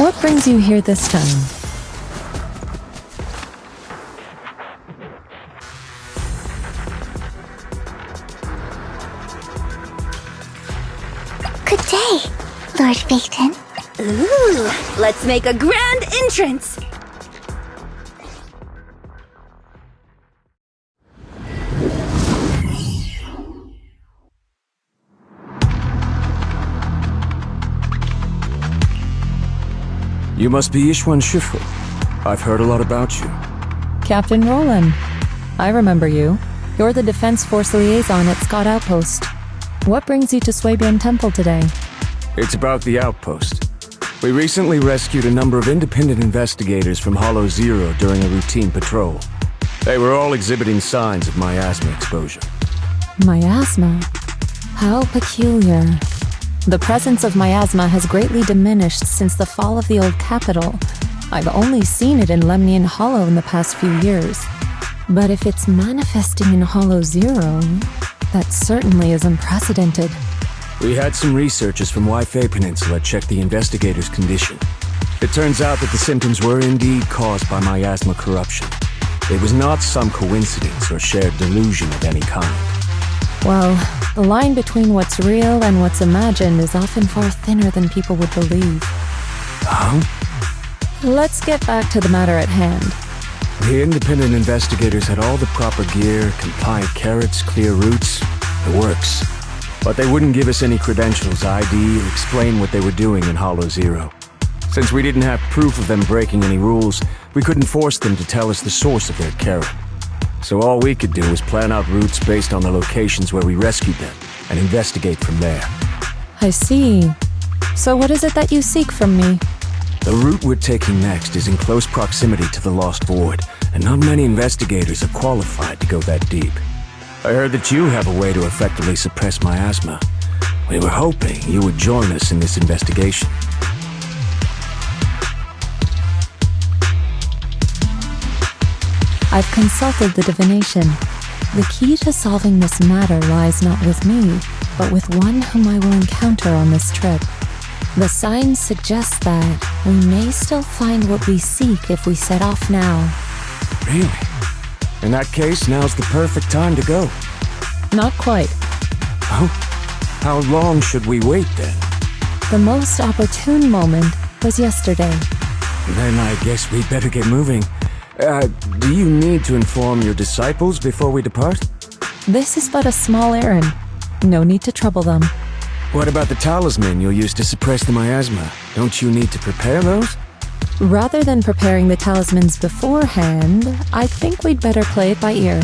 What brings you here this time? Good day, Lord Phaeton. Ooh, let's make a grand entrance! You must be Ishwan Shifu. I've heard a lot about you. Captain Roland. I remember you. You're the Defense Force Liaison at Scott Outpost. What brings you to Swabian Temple today? It's about the outpost. We recently rescued a number of independent investigators from Hollow Zero during a routine patrol. They were all exhibiting signs of miasma exposure. Miasma? How peculiar. The presence of miasma has greatly diminished since the fall of the old capital. I've only seen it in Lemnian Hollow in the past few years. But if it's manifesting in Hollow Zero, that certainly is unprecedented. We had some researchers from Waifei Peninsula check the investigators' condition. It turns out that the symptoms were indeed caused by miasma corruption. It was not some coincidence or shared delusion of any kind. Well, the line between what's real and what's imagined is often far thinner than people would believe. Huh? Let's get back to the matter at hand. The independent investigators had all the proper gear, compliant carrots, clear routes, the works. But they wouldn't give us any credentials, ID, or explain what they were doing in Hollow Zero. Since we didn't have proof of them breaking any rules, we couldn't force them to tell us the source of their carrot. So all we could do was plan out routes based on the locations where we rescued them, and investigate from there. I see. So what is it that you seek from me? The route we're taking next is in close proximity to the Lost Void, and not many investigators are qualified to go that deep. I heard that you have a way to effectively suppress miasma. We were hoping you would join us in this investigation. I've consulted the divination. The key to solving this matter lies not with me, but with one whom I will encounter on this trip. The signs suggest that we may still find what we seek if we set off now. Really? In that case, now's the perfect time to go. Not quite. Oh? How long should we wait then? The most opportune moment was yesterday. Then I guess we'd better get moving. Do you need to inform your disciples before we depart? This is but a small errand. No need to trouble them. What about the talisman you'll use to suppress the miasma? Don't you need to prepare those? Rather than preparing the talismans beforehand, I think we'd better play it by ear.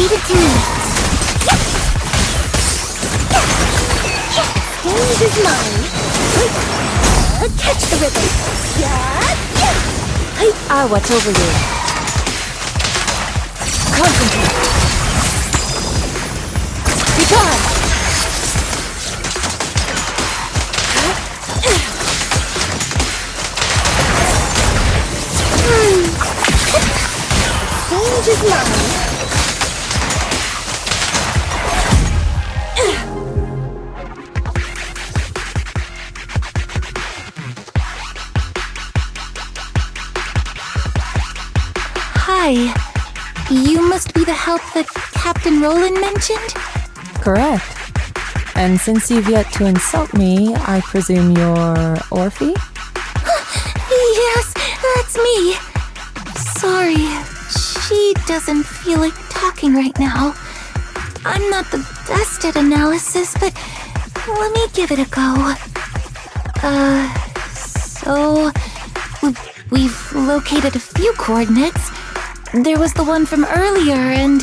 Leave it to me. Stage is mine. Catch the rhythm. I'll watch over you. Concentrate. Be gone. Stage is mine. Hi. You must be the help that Captain Roland mentioned? Correct. And since you've yet to insult me, I presume you're Orphe? Yes, that's me. Sorry, she doesn't feel like talking right now. I'm not the best at analysis, but let me give it a go. So we've located a few coordinates. There was the one from earlier, and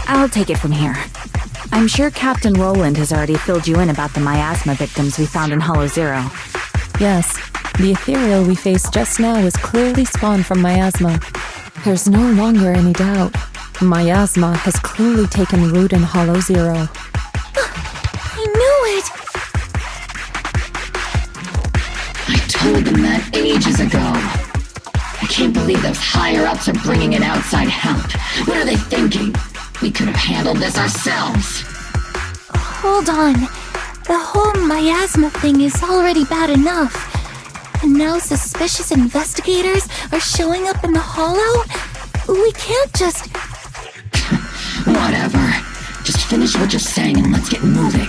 I'll take it from here. I'm sure Captain Roland has already filled you in about the miasma victims we found in Hollow Zero. Yes, the ethereal we faced just now was clearly spawned from miasma. There's no longer any doubt. Miasma has clearly taken root in Hollow Zero. I knew it! I told them that ages ago. I can't believe those higher-ups are bringing in outside help. What are they thinking? We could have handled this ourselves. Hold on. The whole miasma thing is already bad enough. And now suspicious investigators are showing up in the hollow? We can't just... Whatever. Just finish what you're saying and let's get moving.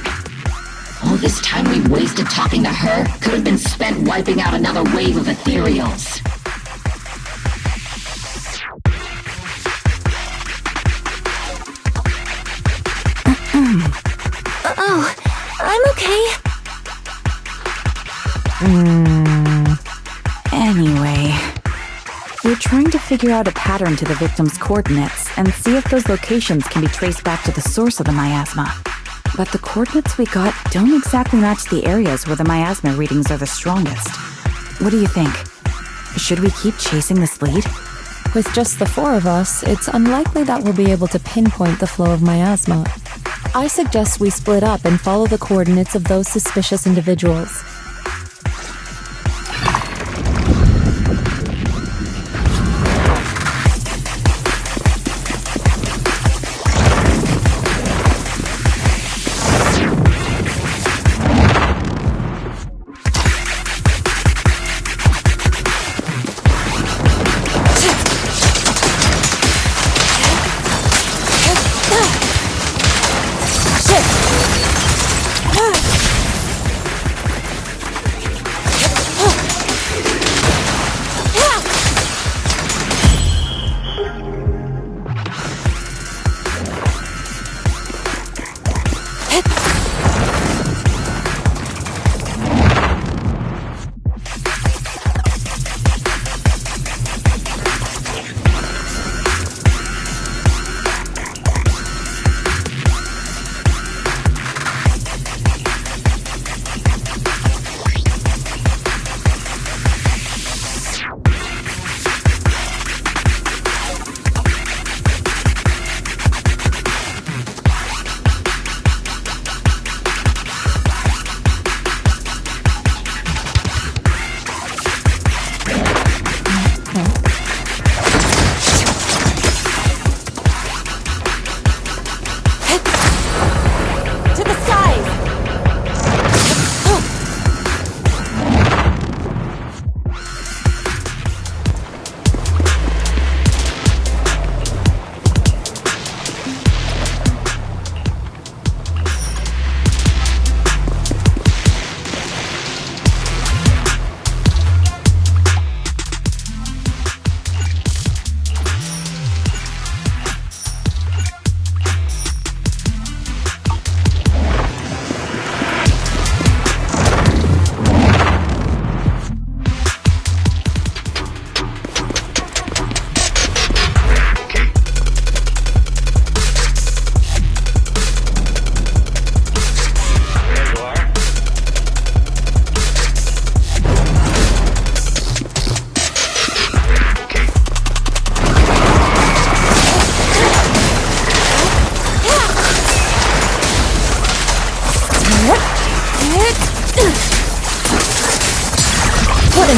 All this time we wasted talking to her could have been spent wiping out another wave of ethereals. Oh, I'm okay. Anyway, we're trying to figure out a pattern to the victim's coordinates and see if those locations can be traced back to the source of the miasma. But the coordinates we got don't exactly match the areas where the miasma readings are the strongest. What do you think? Should we keep chasing this lead? With just the four of us, it's unlikely that we'll be able to pinpoint the flow of miasma. I suggest we split up and follow the coordinates of those suspicious individuals.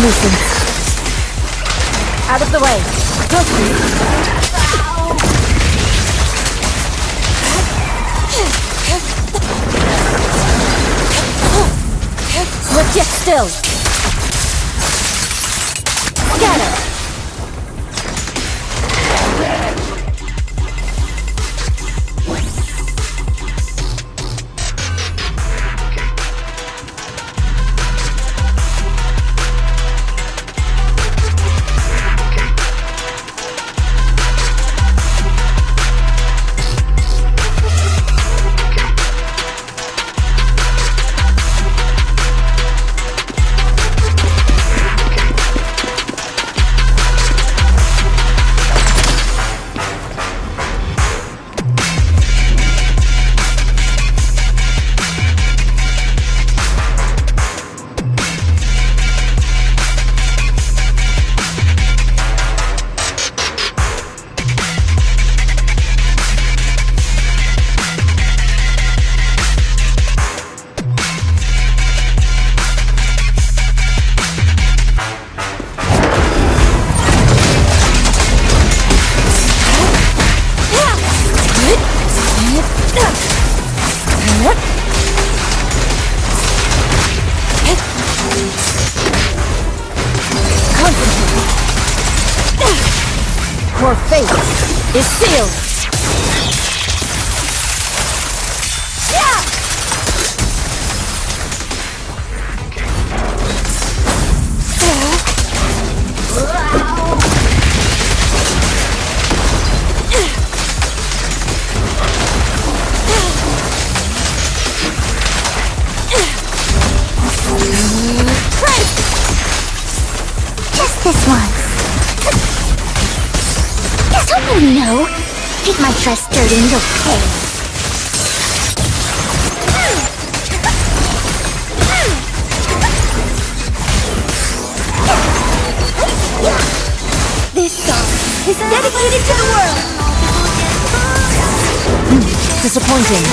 nuisance. Out of the way. Swift yet still. Scatter. Your fate is sealed! Just this once. Just hoping you know. Take my trust dirty and you'll pay. This song is dedicated to the world. Disappointing.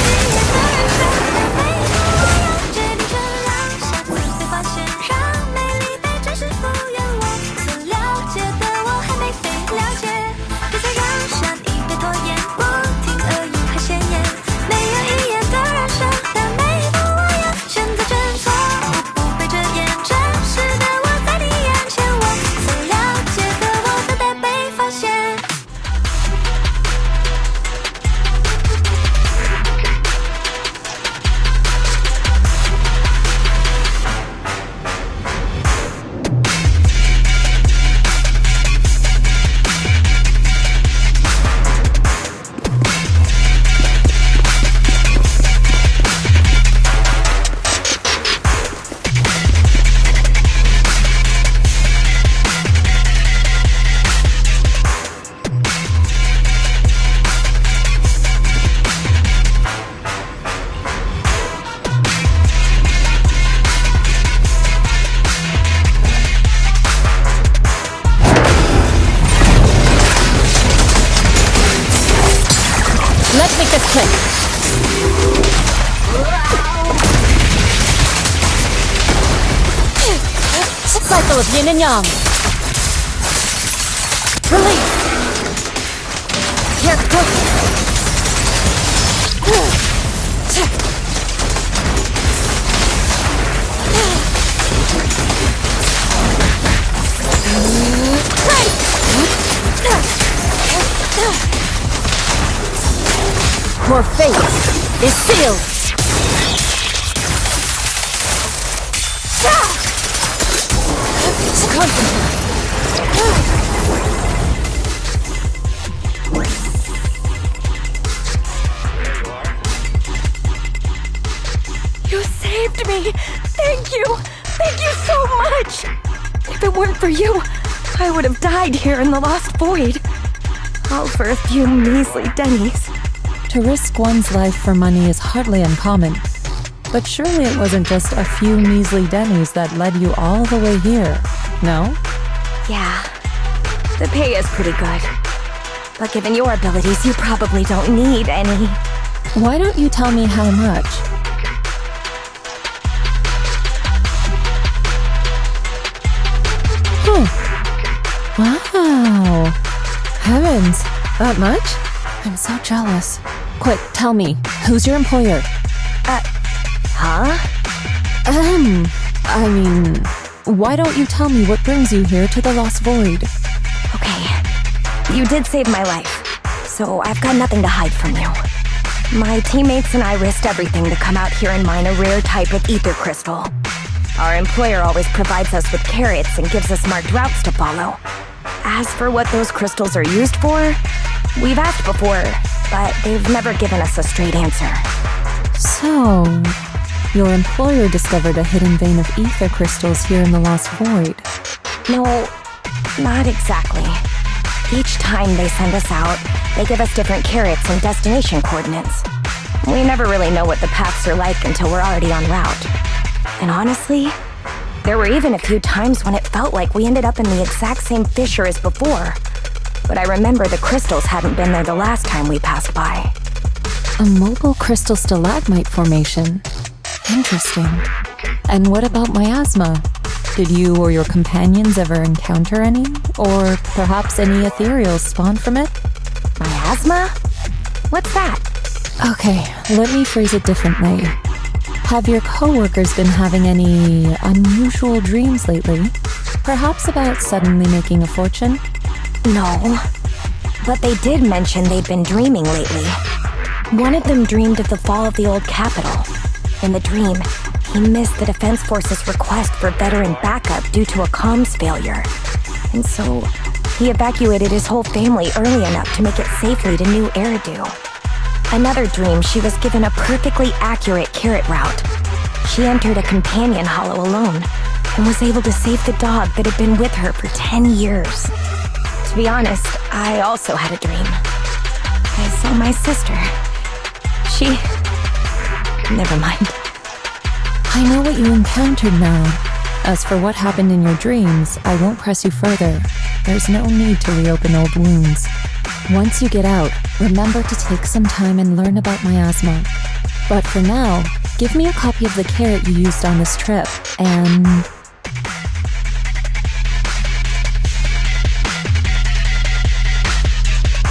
Let's make this quick. Cycle of yin and yang. Release. Here, quick. Your fate is sealed! You saved me! Thank you! Thank you so much! If it weren't for you, I would have died here in the Lost Void. All for a few measly dennies. To risk one's life for money is hardly uncommon. But surely it wasn't just a few measly dennies that led you all the way here, no? Yeah, the pay is pretty good. But given your abilities, you probably don't need any. Why don't you tell me how much? Wow. Heavens, that much? I'm so jealous. Quick, tell me, who's your employer? I mean, why don't you tell me what brings you here to the Lost Void? Okay, you did save my life, so I've got nothing to hide from you. My teammates and I risked everything to come out here and mine a rare type of ether crystal. Our employer always provides us with carrots and gives us marked routes to follow. As for what those crystals are used for, we've asked before, but they've never given us a straight answer. So, your employer discovered a hidden vein of ether crystals here in the Lost Void. No, not exactly. Each time they send us out, they give us different carrots and destination coordinates. We never really know what the paths are like until we're already en route. And honestly, there were even a few times when it felt like we ended up in the exact same fissure as before. But I remember the crystals hadn't been there the last time we passed by. A mobile crystal stalagmite formation. Interesting. And what about Miasma? Did you or your companions ever encounter any? Or perhaps any ethereals spawn from it? Miasma? What's that? Okay, let me phrase it differently. Have your coworkers been having any unusual dreams lately? Perhaps about suddenly making a fortune? No. But they did mention they'd been dreaming lately. One of them dreamed of the fall of the old capital. In the dream, he missed the Defense Force's request for veteran backup due to a comms failure. And so, he evacuated his whole family early enough to make it safely to New Eridu. Another dream, she was given a perfectly accurate carrot route. She entered a companion hollow alone, and was able to save the dog that had been with her for 10 years. To be honest, I also had a dream. I saw my sister. Never mind. I know what you encountered now. As for what happened in your dreams, I won't press you further. There's no need to reopen old wounds. Once you get out, remember to take some time and learn about Miasma. But for now, give me a copy of the carrot you used on this trip, and...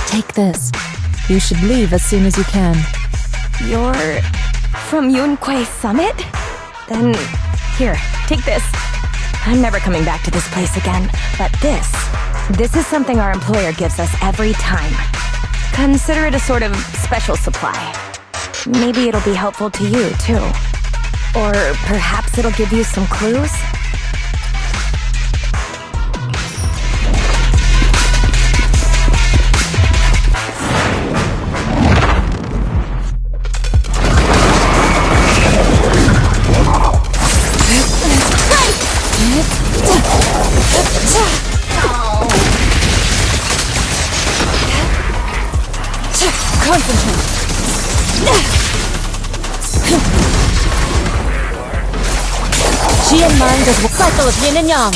take this. You should leave as soon as you can. You're from Yunquay Summit? Then, here, take this. I'm never coming back to this place again, but this is something our employer gives us every time. Consider it a sort of special supply. Maybe it'll be helpful to you, too. Or perhaps it'll give you some clues? She and mind is a cycle of yin and yang.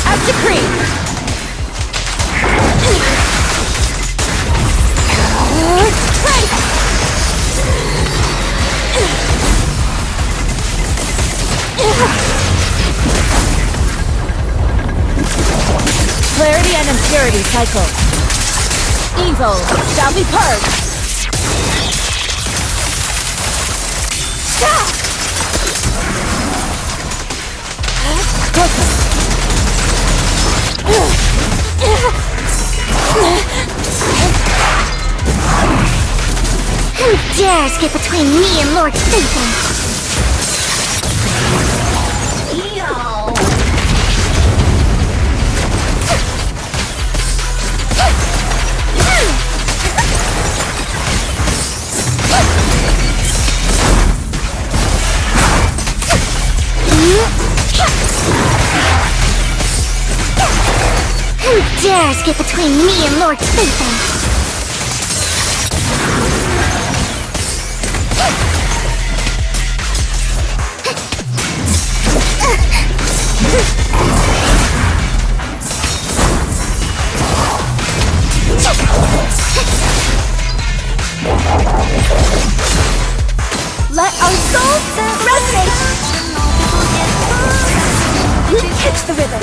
As decreed. Clarity and impurity cycle. Evil shall be purged. Who dares get between me and Lord Satan? Who dares get between me and Lord Satan? Let our souls resonate! Catch the rhythm.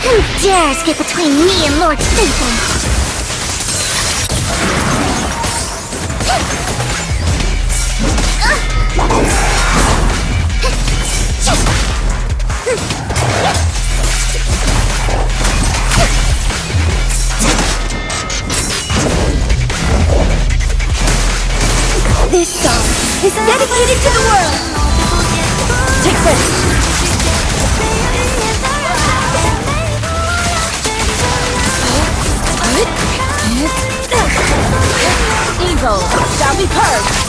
Who dares get between me and Lord Satan? This song is dedicated to the world. Take this. Evil shall be purged.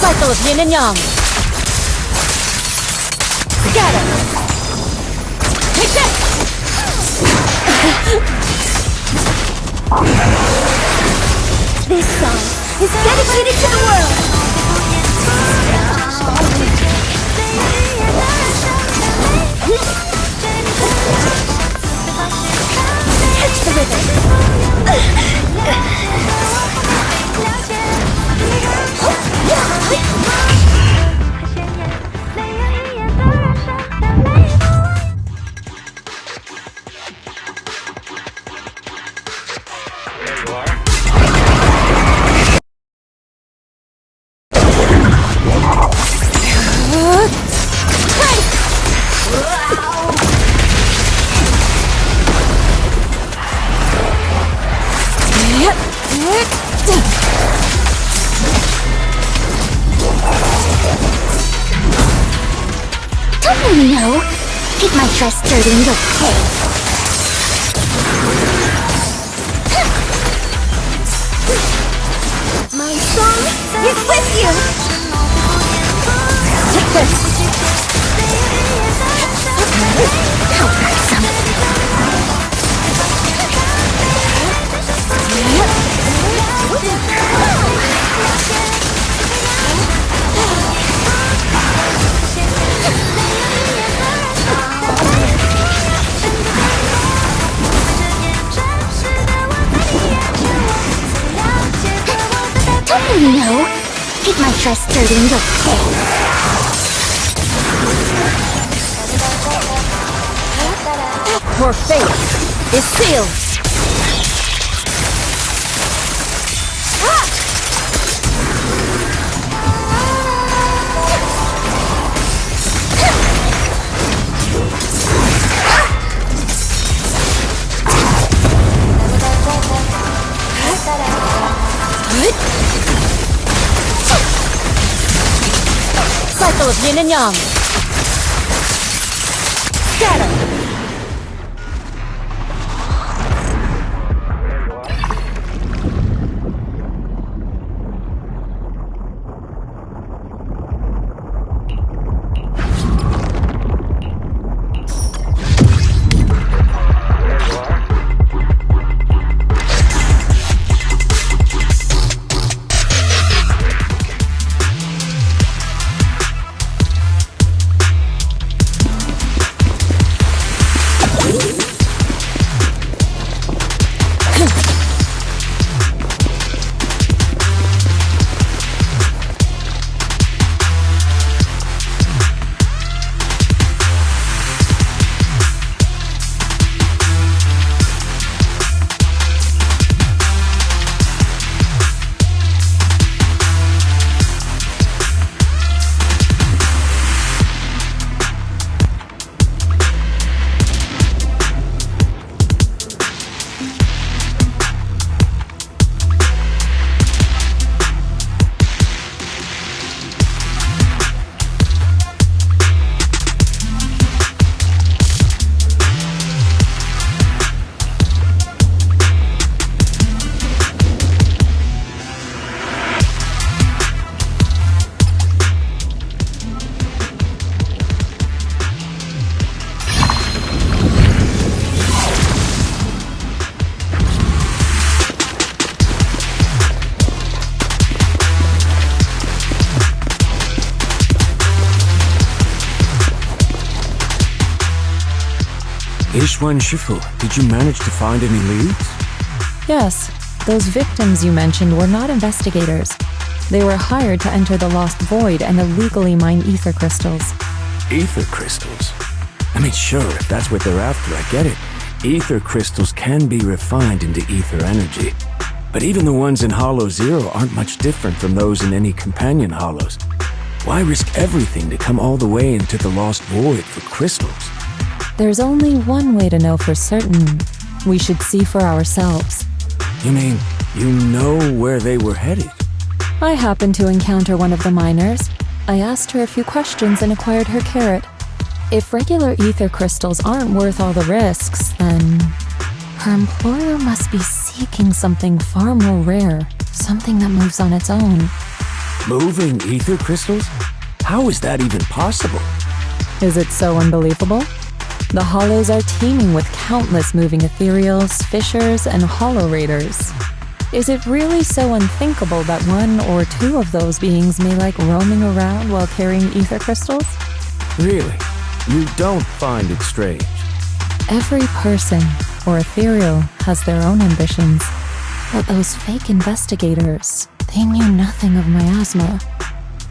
Cycle of yin and yang. Scatter. Take that. This song is dedicated to the world. Catch the rhythm. No, keep my dress dirty and you'll pay. My song is with you. Take this. How irksome. No, keep my dress dirty and you'll pay. Your fate is sealed. Cycle of yin and yang. Scatter. Shifu, did you manage to find any leads? Yes, those victims you mentioned were not investigators. They were hired to enter the Lost Void and illegally mine ether crystals. Ether crystals? I mean, sure, if that's what they're after, I get it. Ether crystals can be refined into ether energy. But even the ones in Hollow Zero aren't much different from those in any companion hollows. Why risk everything to come all the way into the Lost Void for crystals? There's only one way to know for certain. We should see for ourselves. You mean, you know where they were headed? I happened to encounter one of the miners. I asked her a few questions and acquired her carrot. If regular ether crystals aren't worth all the risks, then her employer must be seeking something far more rare, something that moves on its own. Moving ether crystals? How is that even possible? Is it so unbelievable? The hollows are teeming with countless moving ethereals, fissures, and hollow raiders. Is it really so unthinkable that one or two of those beings may like roaming around while carrying ether crystals? Really? You don't find it strange? Every person, or ethereal, has their own ambitions. But those fake investigators, they knew nothing of Miasma.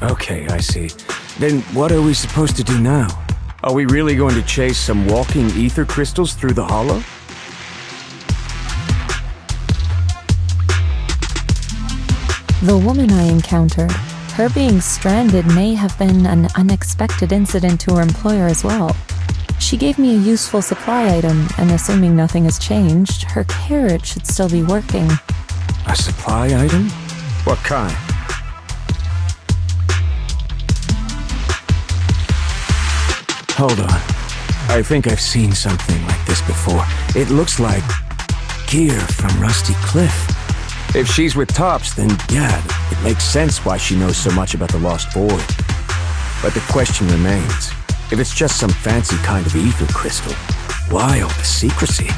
Okay, I see. Then what are we supposed to do now? Are we really going to chase some walking ether crystals through the hollow? The woman I encountered, her being stranded may have been an unexpected incident to her employer as well. She gave me a useful supply item, and assuming nothing has changed, her carrot should still be working. A supply item? What kind? Hold on. I think I've seen something like this before. It looks like gear from Rusty Cliff. If she's with Tops, then yeah, it makes sense why she knows so much about the Lost Void. But the question remains, if it's just some fancy kind of ether crystal, why all the secrecy?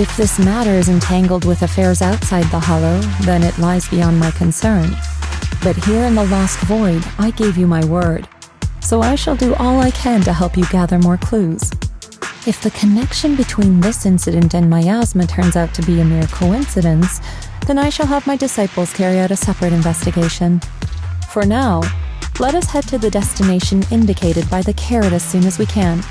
If this matter is entangled with affairs outside the Hollow, then it lies beyond my concern. But here in the Lost Void, I gave you my word. So I shall do all I can to help you gather more clues. If the connection between this incident and Miasma turns out to be a mere coincidence, then I shall have my disciples carry out a separate investigation. For now, let us head to the destination indicated by the carrot as soon as we can.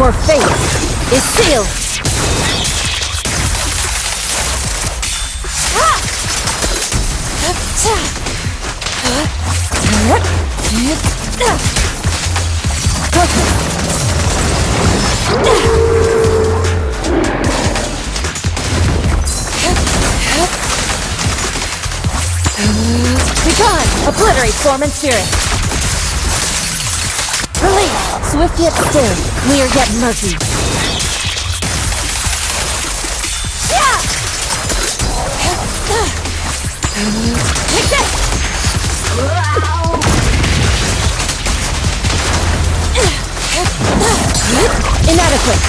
Your fate is sealed! Begone! Obliterate form and spirit! Release! Swift yet still, clear yet murky. Take this! Inadequate!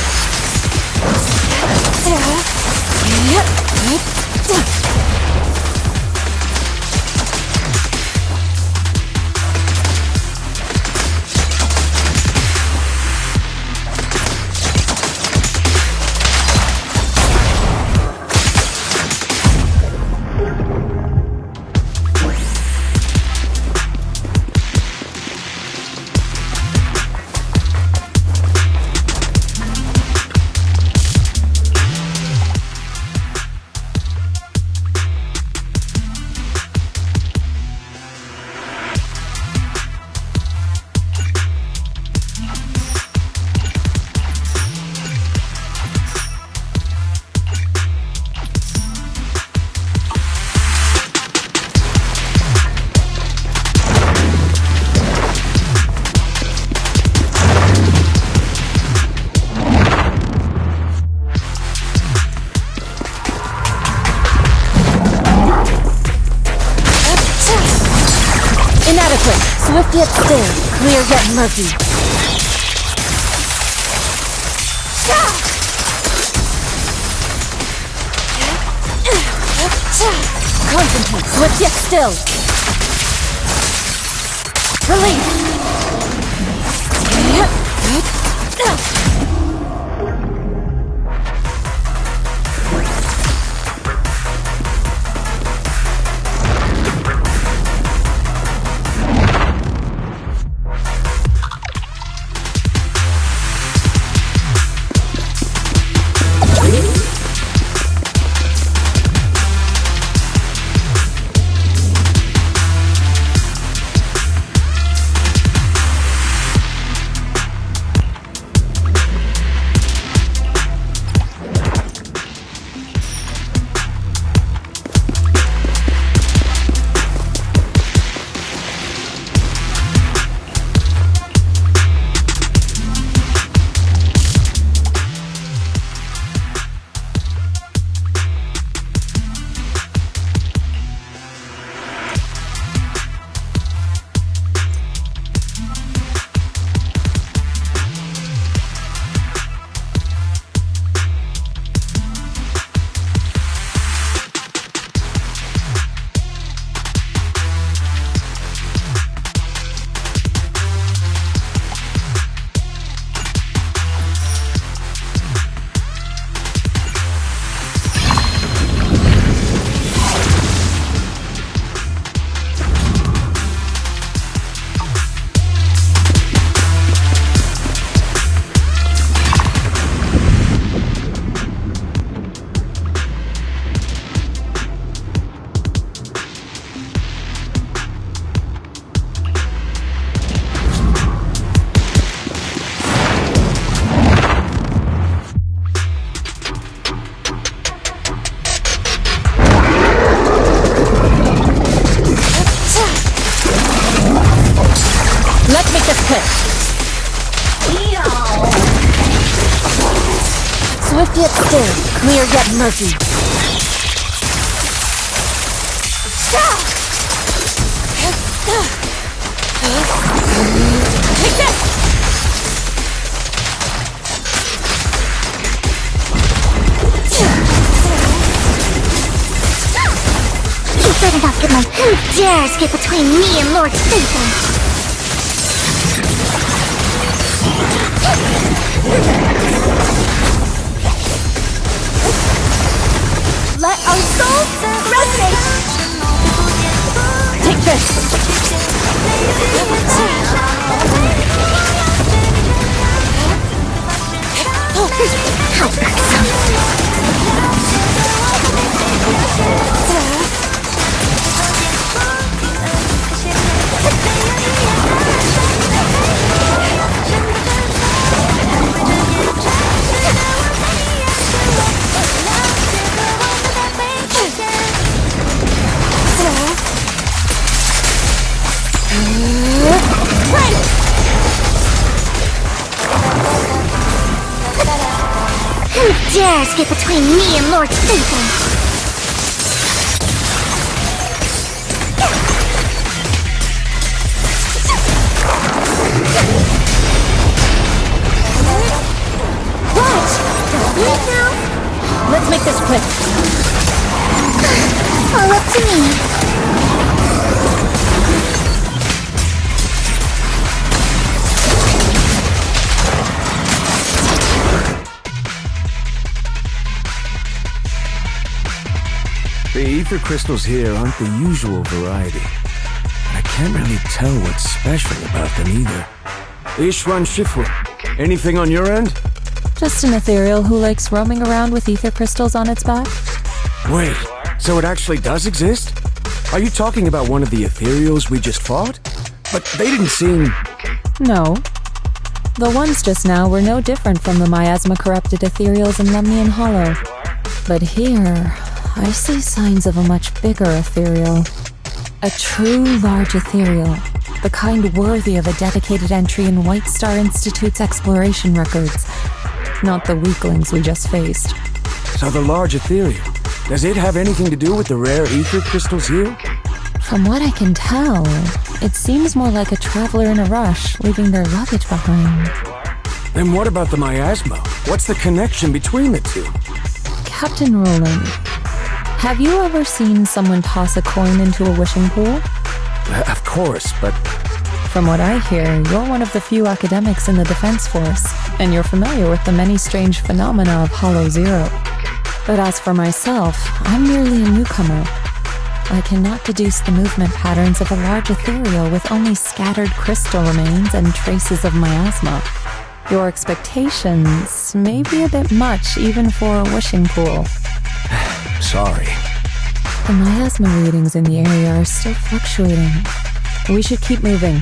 Inadequate! Swift yet still, clear yet murky. Concentrate! Swift yet still! Release! Swift yet still, clear yet murky. Take this! You better not get my... Who dares get between me and Lord Satan? Let our souls resonate! Take this! dares get between me and Lord Satan? Let's make this quick. All up to me. The ether crystals here aren't the usual variety. And I can't really tell what's special about them either. Ishwan Shifu, anything on your end? Just an ethereal who likes roaming around with ether crystals on its back. Wait, so it actually does exist? Are you talking about one of the ethereals we just fought? But they didn't seem... No. The ones just now were no different from the miasma-corrupted ethereals in Lemnian Hollow. But here, I see signs of a much bigger ethereal. A true large ethereal. The kind worthy of a dedicated entry in White Star Institute's exploration records. Not the weaklings we just faced. So the large ethereal, does it have anything to do with the rare ether crystals here? From what I can tell, it seems more like a traveler in a rush, leaving their luggage behind. Then what about the miasma? What's the connection between the two? Captain Roland, have you ever seen someone toss a coin into a wishing pool? Of course, but... From what I hear, you're one of the few academics in the Defense Force, and you're familiar with the many strange phenomena of Hollow Zero. But as for myself, I'm merely a newcomer. I cannot deduce the movement patterns of a large ethereal with only scattered crystal remains and traces of miasma. Your expectations may be a bit much even for a wishing pool. Sorry. The miasma readings in the area are still fluctuating. We should keep moving.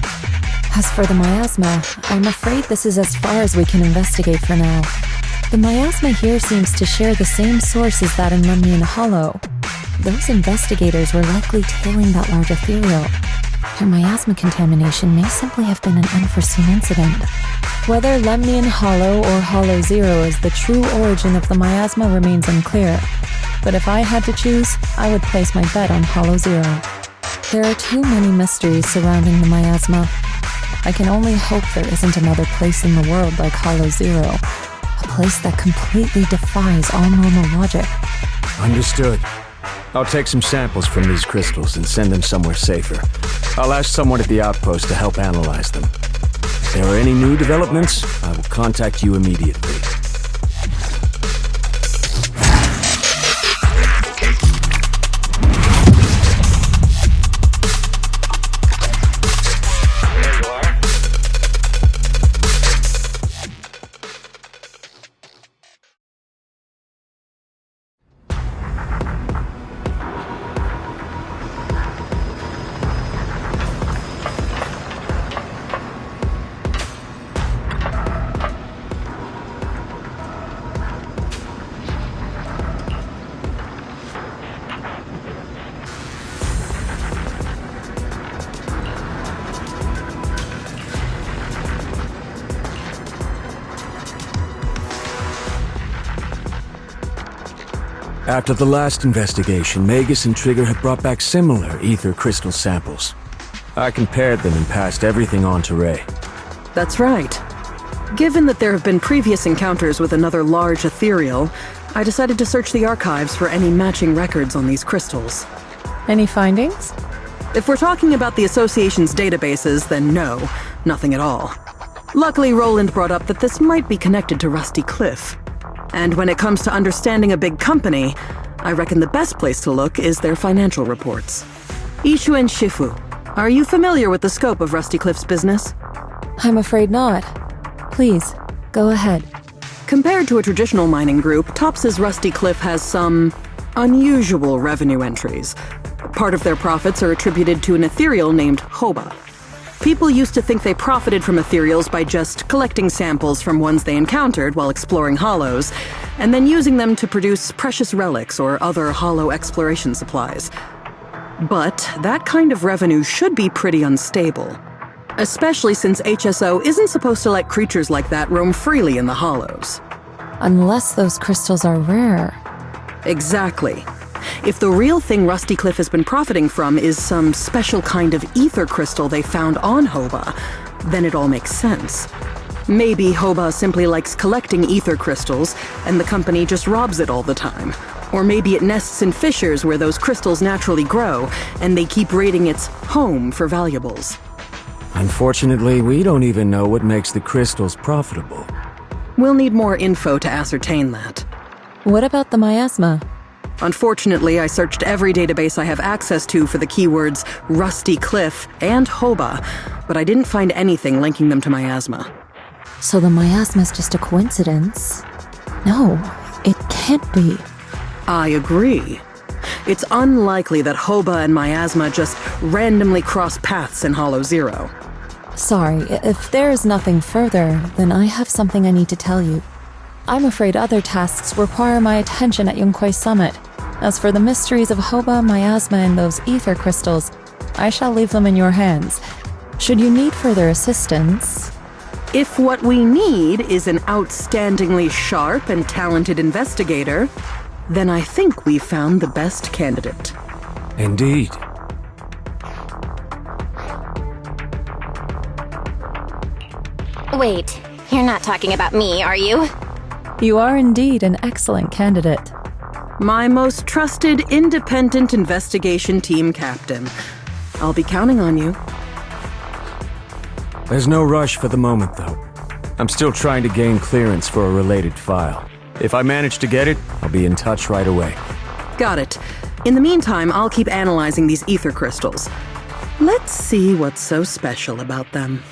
As for the miasma, I'm afraid this is as far as we can investigate for now. The miasma here seems to share the same source as that in Lemnian Hollow. Those investigators were likely tailing that large ethereal. Their miasma contamination may simply have been an unforeseen incident. Whether Lemnian Hollow or Hollow Zero is the true origin of the miasma remains unclear. But if I had to choose, I would place my bet on Hollow Zero. There are too many mysteries surrounding the miasma. I can only hope there isn't another place in the world like Hollow Zero. A place that completely defies all normal logic. Understood. I'll take some samples from these crystals and send them somewhere safer. I'll ask someone at the outpost to help analyze them. If there are any new developments, I will contact you immediately. After the last investigation, Magus and Trigger had brought back similar ether crystal samples. I compared them and passed everything on to Ray. That's right. Given that there have been previous encounters with another large ethereal, I decided to search the archives for any matching records on these crystals. Any findings? If we're talking about the Association's databases, then no, nothing at all. Luckily, Roland brought up that this might be connected to Rusty Cliff. And when it comes to understanding a big company, I reckon the best place to look is their financial reports. Ishu and Shifu, are you familiar with the scope of Rusty Cliff's business? I'm afraid not. Please, go ahead. Compared to a traditional mining group, Tops's Rusty Cliff has some unusual revenue entries. Part of their profits are attributed to an ethereal named Hoba. People used to think they profited from ethereals by just collecting samples from ones they encountered while exploring hollows, and then using them to produce precious relics or other hollow exploration supplies. But that kind of revenue should be pretty unstable, especially since HSO isn't supposed to let creatures like that roam freely in the hollows. Unless those crystals are rare. Exactly. If the real thing Rusty Cliff has been profiting from is some special kind of ether crystal they found on Hoba, then it all makes sense. Maybe Hoba simply likes collecting ether crystals, and the company just robs it all the time. Or maybe it nests in fissures where those crystals naturally grow, and they keep raiding its home for valuables. Unfortunately, we don't even know what makes the crystals profitable. We'll need more info to ascertain that. What about the miasma? Unfortunately, I searched every database I have access to for the keywords Rusty Cliff and Hoba, but I didn't find anything linking them to miasma. So the miasma's just a coincidence? No, it can't be. I agree. It's unlikely that Hoba and miasma just randomly cross paths in Hollow Zero. Sorry, if there is nothing further, then I have something I need to tell you. I'm afraid other tasks require my attention at Yunquai Summit. As for the mysteries of Hoba, miasma, and those ether crystals, I shall leave them in your hands. Should you need further assistance... If what we need is an outstandingly sharp and talented investigator, then I think we've found the best candidate. Indeed. Wait, you're not talking about me, are you? You are indeed an excellent candidate. My most trusted independent investigation team captain. I'll be counting on you. There's no rush for the moment, though. I'm still trying to gain clearance for a related file. If I manage to get it, I'll be in touch right away. Got it. In the meantime, I'll keep analyzing these ether crystals. Let's see what's so special about them.